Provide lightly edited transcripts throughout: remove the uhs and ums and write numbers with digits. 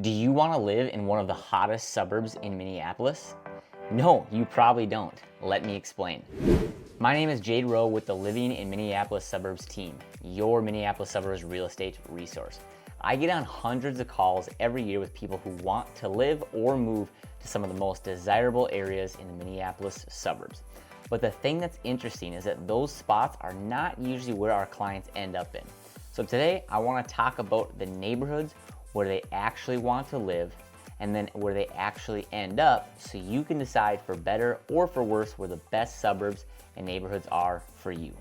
Do you want to live in one of the hottest suburbs in Minneapolis? No, you probably don't. Let me explain. My name is Jadde Rowe with the Living in Minneapolis Suburbs team, your Minneapolis Suburbs real estate resource. I get on hundreds of calls every year with people who want to live or move to some of the most desirable areas in the Minneapolis suburbs. But the thing that's interesting is that those spots are not usually where our clients end up in. So today I want to talk about the neighborhoods where they actually want to live and then where they actually end up, so you can decide for better or for worse where the best suburbs and neighborhoods are for you.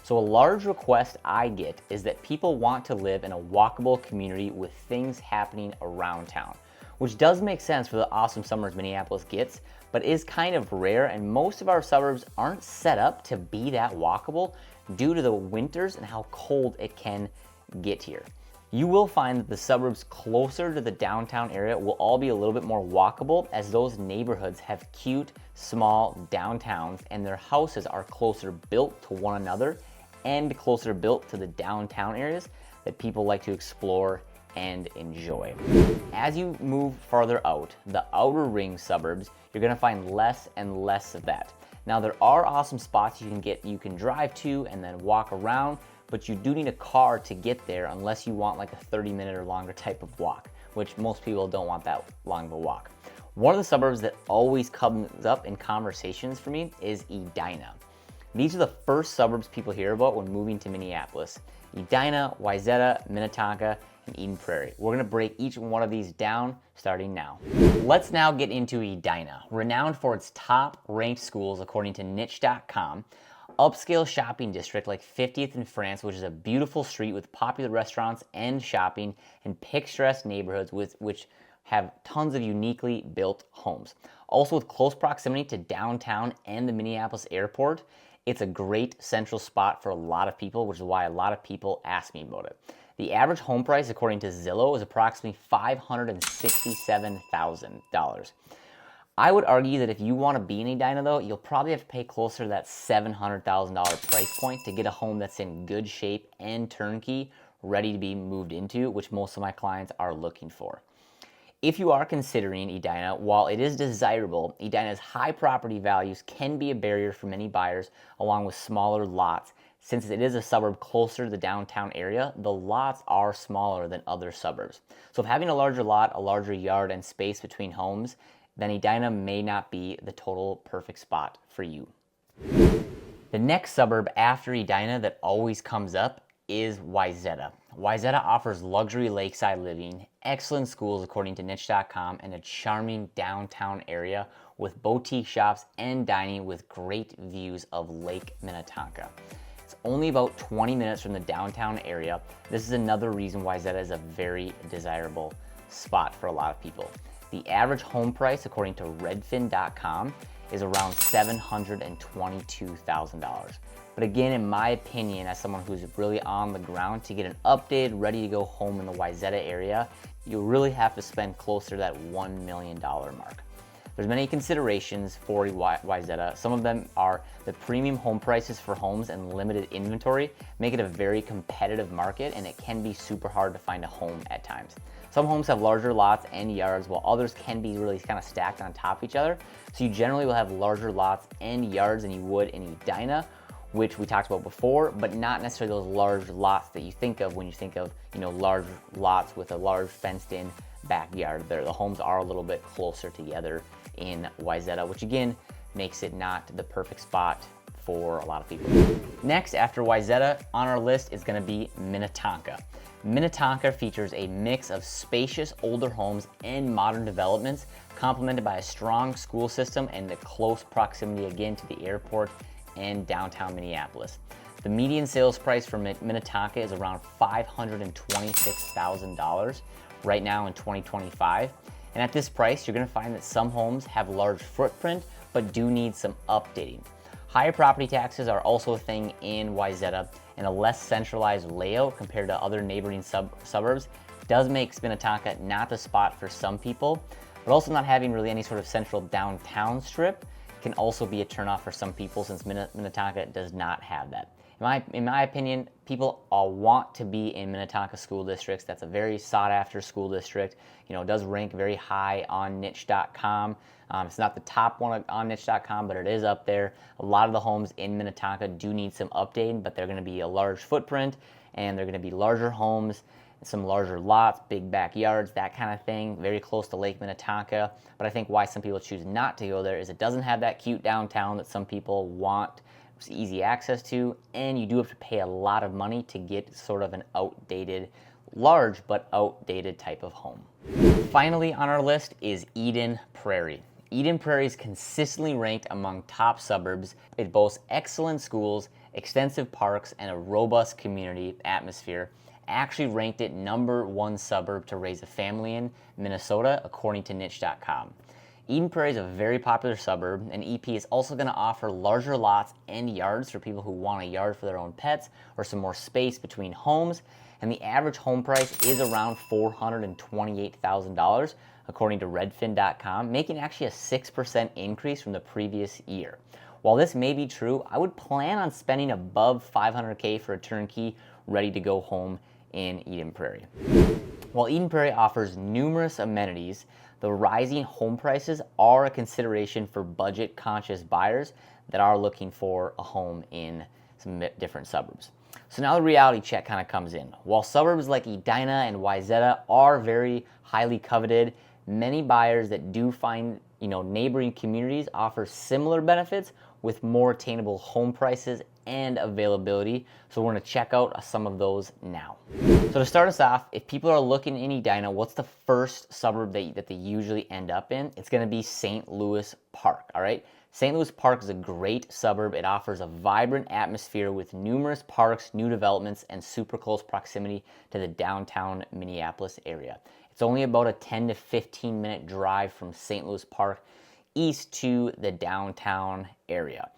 So a large request I get is that people want to live in a walkable community with things happening around town, which does make sense for the awesome summers Minneapolis gets, but is kind of rare, and most of our suburbs aren't set up to be that walkable due to the winters and how cold it can get here. You will find that the suburbs closer to the downtown area will all be a little bit more walkable, as those neighborhoods have cute, small downtowns and their houses are closer built to one another and closer built to the downtown areas that people like to explore and enjoy. As you move farther out, the outer ring suburbs, you're gonna find less and less of that. Now there are awesome spots you can drive to and then walk around, but you do need a car to get there unless you want like a 30-minute or longer type of walk, which most people don't want that long of a walk. One of the suburbs that always comes up in conversations for me is Edina. These are the first suburbs people hear about when moving to Minneapolis. Edina, Wayzata, Minnetonka, and Eden Prairie. We're gonna break each one of these down starting now. Let's now get into Edina, renowned for its top ranked schools according to niche.com, upscale shopping district like 50th in France, which is a beautiful street with popular restaurants and shopping, and picturesque neighborhoods which have tons of uniquely built homes. Also with close proximity to downtown and the Minneapolis airport, it's a great central spot for a lot of people, which is why a lot of people ask me about it. The average home price, according to Zillow, is approximately $567,000. I would argue that if you want to be in Edina, though, you'll probably have to pay closer to that $700,000 price point to get a home that's in good shape and turnkey, ready to be moved into, which most of my clients are looking for. If you are considering Edina, while it is desirable, Edina's high property values can be a barrier for many buyers, along with smaller lots. Since it is a suburb closer to the downtown area, the lots are smaller than other suburbs. So if having a larger lot, a larger yard, and space between homes, then Edina may not be the total perfect spot for you. The next suburb after Edina that always comes up is Wayzata. Wayzata offers luxury lakeside living, excellent schools according to niche.com, and a charming downtown area with boutique shops and dining with great views of Lake Minnetonka. It's only about 20 minutes from the downtown area. This is another reason Wayzata is a very desirable spot for a lot of people. The average home price, according to redfin.com, is around $722,000. But again, in my opinion, as someone who's really on the ground, to get an updated, ready to go home in the Wayzata area, you really have to spend closer to that $1 million mark. There's many considerations for Wayzata. Some of them are the premium home prices for homes and limited inventory make it a very competitive market, and it can be super hard to find a home at times. Some homes have larger lots and yards, while others can be really kind of stacked on top of each other. So you generally will have larger lots and yards than you would in Edina, which we talked about before, but not necessarily those large lots that you think of when you think of, large lots with a large fenced-in backyard. The homes are a little bit closer together in Wayzata, which again makes it not the perfect spot for a lot of people. Next, after Wayzata on our list is going to be Minnetonka. Minnetonka features a mix of spacious older homes and modern developments, complemented by a strong school system and the close proximity again to the airport and downtown Minneapolis. The median sales price for Minnetonka is around $526,000 right now in 2025. And at this price, you're gonna find that some homes have large footprint, but do need some updating. Higher property taxes are also a thing in Wayzata, and a less centralized layout compared to other neighboring suburbs does make Minnetonka not the spot for some people, but also not having really any sort of central downtown strip can also be a turnoff for some people since Minnetonka does not have that. In my opinion, people all want to be in Minnetonka school districts. That's a very sought after school district. You know, it does rank very high on niche.com. It's not the top one on niche.com, but it is up there. A lot of the homes in Minnetonka do need some updating, but they're going to be a large footprint and they're going to be larger homes, some larger lots, big backyards, that kind of thing, very close to Lake Minnetonka. But I think why some people choose not to go there is it doesn't have that cute downtown that some people want easy access to, and you do have to pay a lot of money to get sort of an outdated, large but outdated type of home. Finally on our list is Eden Prairie. Eden Prairie is consistently ranked among top suburbs. It boasts excellent schools, extensive parks, and a robust community atmosphere. Actually ranked it #1 suburb to raise a family in Minnesota, according to niche.com. Eden Prairie is a very popular suburb, and EP is also going to offer larger lots and yards for people who want a yard for their own pets or some more space between homes, and the average home price is around $428,000, according to redfin.com, making actually a 6% increase from the previous year. While this may be true, I would plan on spending above $500K for a turnkey, ready-to-go home in Eden Prairie. While Eden Prairie offers numerous amenities, the rising home prices are a consideration for budget-conscious buyers that are looking for a home in some different suburbs. So now the reality check kind of comes in. While suburbs like Edina and Wayzata are very highly coveted, many buyers that do find neighboring communities offer similar benefits with more attainable home prices and availability. So we're going to check out some of those now. So to start us off, if people are looking in Edina, what's the first suburb that they usually end up in? It's going to be St. Louis Park, all right? St. Louis Park is a great suburb. It offers a vibrant atmosphere with numerous parks, new developments, and super close proximity to the downtown Minneapolis area. It's only about a 10 to 15 minute drive from St. Louis Park east to the downtown area.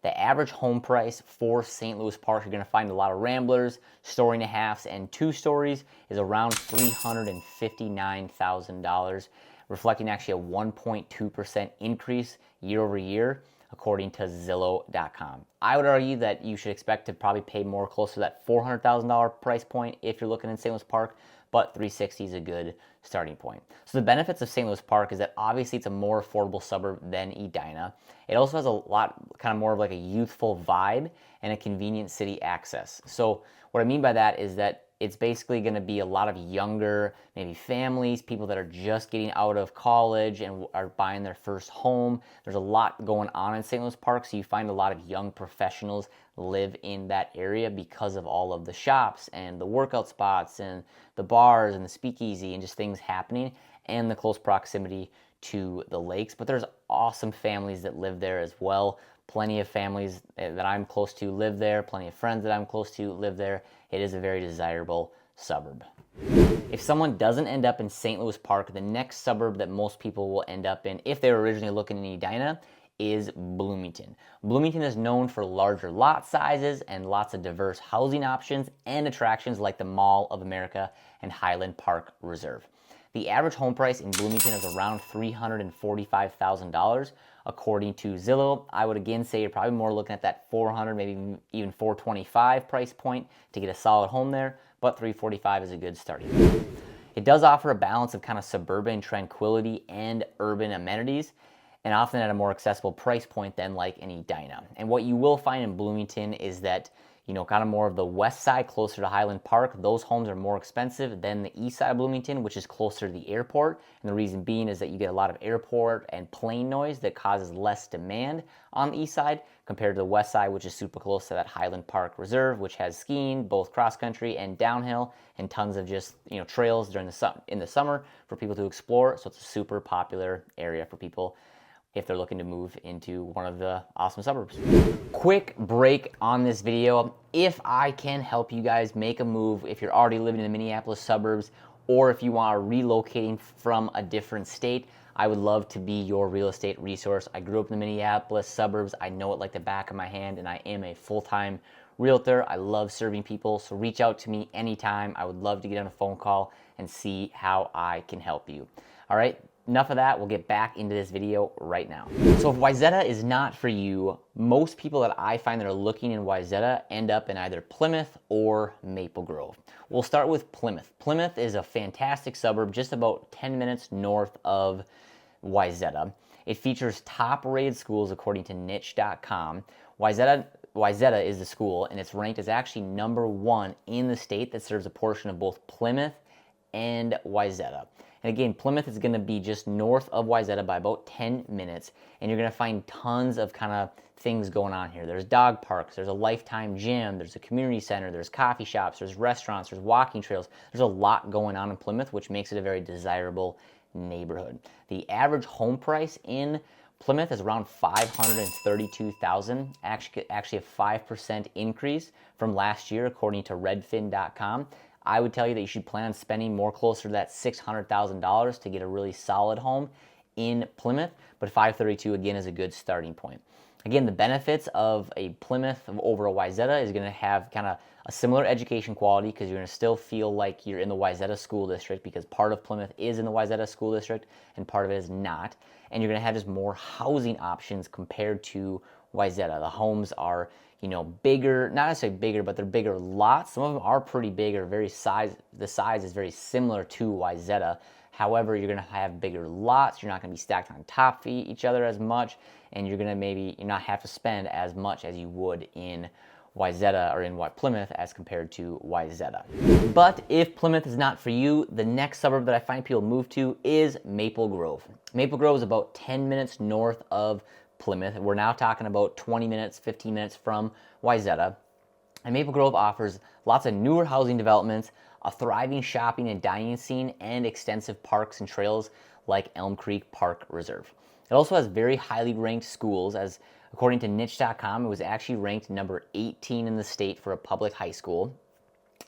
The average home price for St. Louis Park, you're going to find a lot of ramblers, story and a halves, and 2 stories, is around $359,000, reflecting actually a 1.2% increase year over year, according to Zillow.com. I would argue that you should expect to probably pay more close to that $400,000 price point if you're looking in St. Louis Park, but 360 is a good starting point. So the benefits of St. Louis Park is that obviously it's a more affordable suburb than Edina. It also has a lot, kind of more of like a youthful vibe and a convenient city access. So what I mean by that is that it's basically going to be a lot of younger, maybe families, people that are just getting out of college and are buying their first home. There's a lot going on in St. Louis Park, so you find a lot of young professionals live in that area because of all of the shops and the workout spots and the bars and the speakeasy and just things happening and the close proximity to the lakes. But there's awesome families that live there as well. Plenty of families that I'm close to live there, plenty of friends that I'm close to live there. It is a very desirable suburb. If someone doesn't end up in St. Louis Park, the next suburb that most people will end up in, if they were originally looking in Edina, is Bloomington. Bloomington is known for larger lot sizes and lots of diverse housing options and attractions like the Mall of America and Highland Park Reserve. The average home price in Bloomington is around $345,000. According to Zillow, I would again say you're probably more looking at that $400, maybe even $425 price point to get a solid home there, but $345 is a good starting point. It does offer a balance of kind of suburban tranquility and urban amenities, and often at a more accessible price point than like in Edina. And what you will find in Bloomington is that kind of more of the west side, closer to Highland Park, those homes are more expensive than the east side of Bloomington, which is closer to the airport. And the reason being is that you get a lot of airport and plane noise that causes less demand on the east side compared to the west side, which is super close to that Highland Park Reserve, which has skiing, both cross country and downhill, and tons of just trails during in the summer for people to explore. So it's a super popular area for people if they're looking to move into one of the awesome suburbs. Quick break on this video. If I can help you guys make a move, if you're already living in the Minneapolis suburbs, or if you are relocating from a different state, I would love to be your real estate resource. I grew up in the Minneapolis suburbs. I know it like the back of my hand, and I am a full-time realtor. I love serving people, so reach out to me anytime. I would love to get on a phone call and see how I can help you. All right, enough of that, we'll get back into this video right now. So if Wayzata is not for you, most people that I find that are looking in Wayzata end up in either Plymouth or Maple Grove. We'll start with Plymouth. Plymouth is a fantastic suburb just about 10 minutes north of Wayzata. It features top-rated schools according to niche.com. Wayzata is the school, and it's ranked as actually #1 in the state that serves a portion of both Plymouth and Wayzata. And again, Plymouth is going to be just north of Wayzata by about 10 minutes, and you're going to find tons of kind of things going on here. There's dog parks, there's a Lifetime gym, there's a community center, there's coffee shops, there's restaurants, there's walking trails. There's a lot going on in Plymouth, which makes it a very desirable neighborhood. The average home price in Plymouth is around $532,000, actually a 5% increase from last year according to redfin.com. I would tell you that you should plan on spending more closer to that $600,000 to get a really solid home in Plymouth, but $532 again is a good starting point. Again, the benefits of a Plymouth over a Wayzata is going to have kind of a similar education quality because you're going to still feel like you're in the Wayzata school district because part of Plymouth is in the Wayzata school district and part of it is not. And you're going to have just more housing options compared to Wayzata. The homes are, bigger, not necessarily bigger, but they're bigger lots. Some of them are pretty big or the size is very similar to Wayzata. However, you're going to have bigger lots. You're not going to be stacked on top of each other as much, and you're going to maybe not have to spend as much as you would in Wayzata or in Plymouth as compared to Wayzata. But if Plymouth is not for you, the next suburb that I find people move to is Maple Grove. Maple Grove is about 10 minutes north of Plymouth. We're now talking about 20 minutes, 15 minutes from Wayzata. And Maple Grove offers lots of newer housing developments, a thriving shopping and dining scene, and extensive parks and trails like Elm Creek Park Reserve. It also has very highly ranked schools, as according to niche.com, it was actually ranked number 18 in the state for a public high school.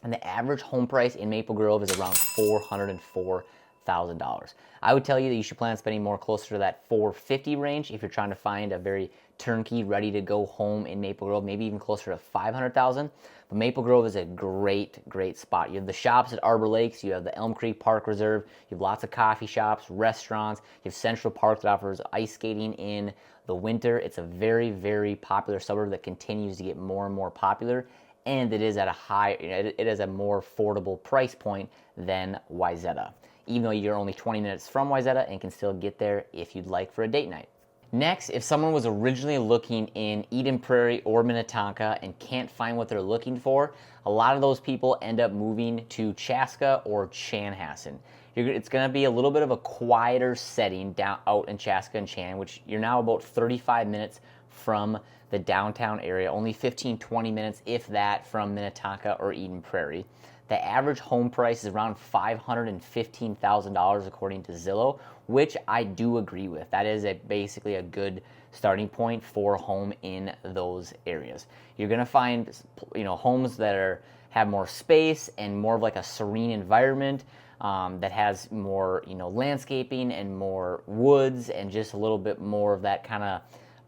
And the average home price in Maple Grove is around $404,000. I would tell you that you should plan on spending more closer to that $450,000 range if you're trying to find a very turnkey, ready to go home in Maple Grove, maybe even closer to $500,000. But Maple Grove is a great spot. You have the shops at Arbor Lakes, you have the Elm Creek Park Reserve, you have lots of coffee shops, restaurants, you have Central Park that offers ice skating in the winter. It's a very popular suburb that continues to get more and more popular, and it is at it is a more affordable price point than Wayzata, even though you're only 20 minutes from Wayzata and can still get there if you'd like for a date night. Next, if someone was originally looking in Eden Prairie or Minnetonka and can't find what they're looking for, a lot of those people end up moving to Chaska or Chanhassen. It's going to be a little bit of a quieter setting out in Chaska and Chan, which you're now about 35 minutes from the downtown area, only 15-20 minutes, if that, from Minnetonka or Eden Prairie. The average home price is around $515,000 according to Zillow, which I do agree with. That is basically a good starting point for a home in those areas. You're going to find homes that have more space and more of like a serene environment that has more landscaping and more woods and just a little bit more of that kind of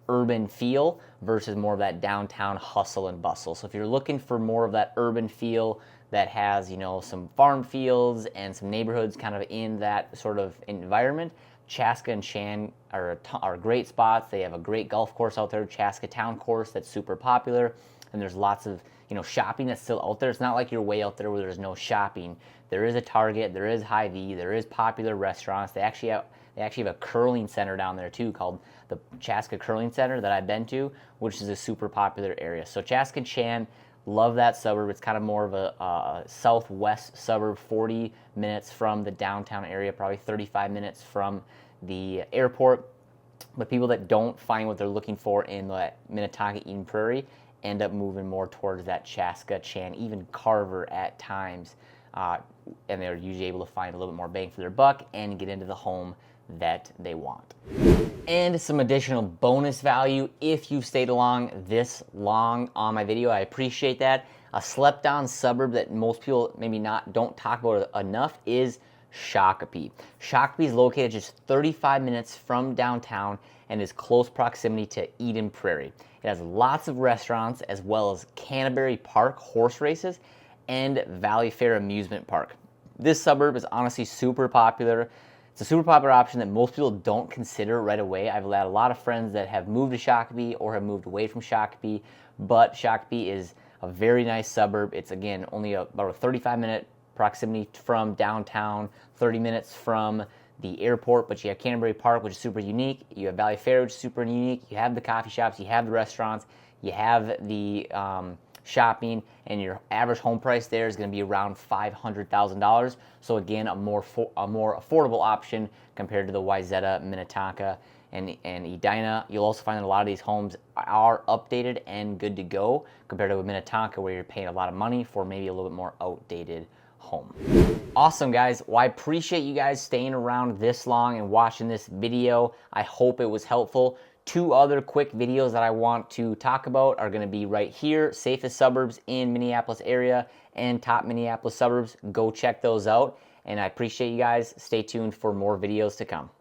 urban feel versus more of that downtown hustle and bustle. So if you're looking for more of that urban feel that has some farm fields and some neighborhoods kind of in that sort of environment, Chaska and Chan are great spots. They have a great golf course out there, Chaska Town Course, that's super popular, and there's lots of shopping that's still out there. It's not like you're way out there where there's no shopping. There is a Target, there is Hy-Vee, there is popular restaurants. They actually have a curling center down there too called the Chaska Curling Center that I've been to, which is a super popular area. So Chaska and Chan, love that suburb. It's kind of more of a southwest suburb, 40 minutes from the downtown area, probably 35 minutes from the airport. But people that don't find what they're looking for in the Minnetonka, Eden Prairie end up moving more towards that Chaska, Chan, even Carver at times. And they're usually able to find a little bit more bang for their buck and get into the home that they want. And some additional bonus value if you've stayed along this long on my video. I appreciate that. A slept on suburb that most people maybe don't talk about enough is Shakopee. Shakopee is located just 35 minutes from downtown and is close proximity to Eden Prairie. It has lots of restaurants as well as Canterbury Park horse races and Valley Fair amusement park. This suburb is honestly super popular. It's a super popular option that most people don't consider right away. I've had a lot of friends that have moved to Shakopee or have moved away from Shakopee, but Shakopee is a very nice suburb. It's, again, only about a 35-minute proximity from downtown, 30 minutes from the airport, but you have Canterbury Park, which is super unique. You have Valley Fair, which is super unique. You have the coffee shops, you have the restaurants, you have the shopping, and your average home price there is going to be around $500,000. So again, a more affordable option compared to the Wayzata, Minnetonka, and Edina. You'll also find that a lot of these homes are updated and good to go compared to a Minnetonka, where you're paying a lot of money for maybe a little bit more outdated home. Awesome, guys. Well, I appreciate you guys staying around this long and watching this video. I hope it was helpful. 2 other quick videos that I want to talk about are going to be right here: safest suburbs in Minneapolis area and top Minneapolis suburbs. Go check those out. And I appreciate you guys. Stay tuned for more videos to come.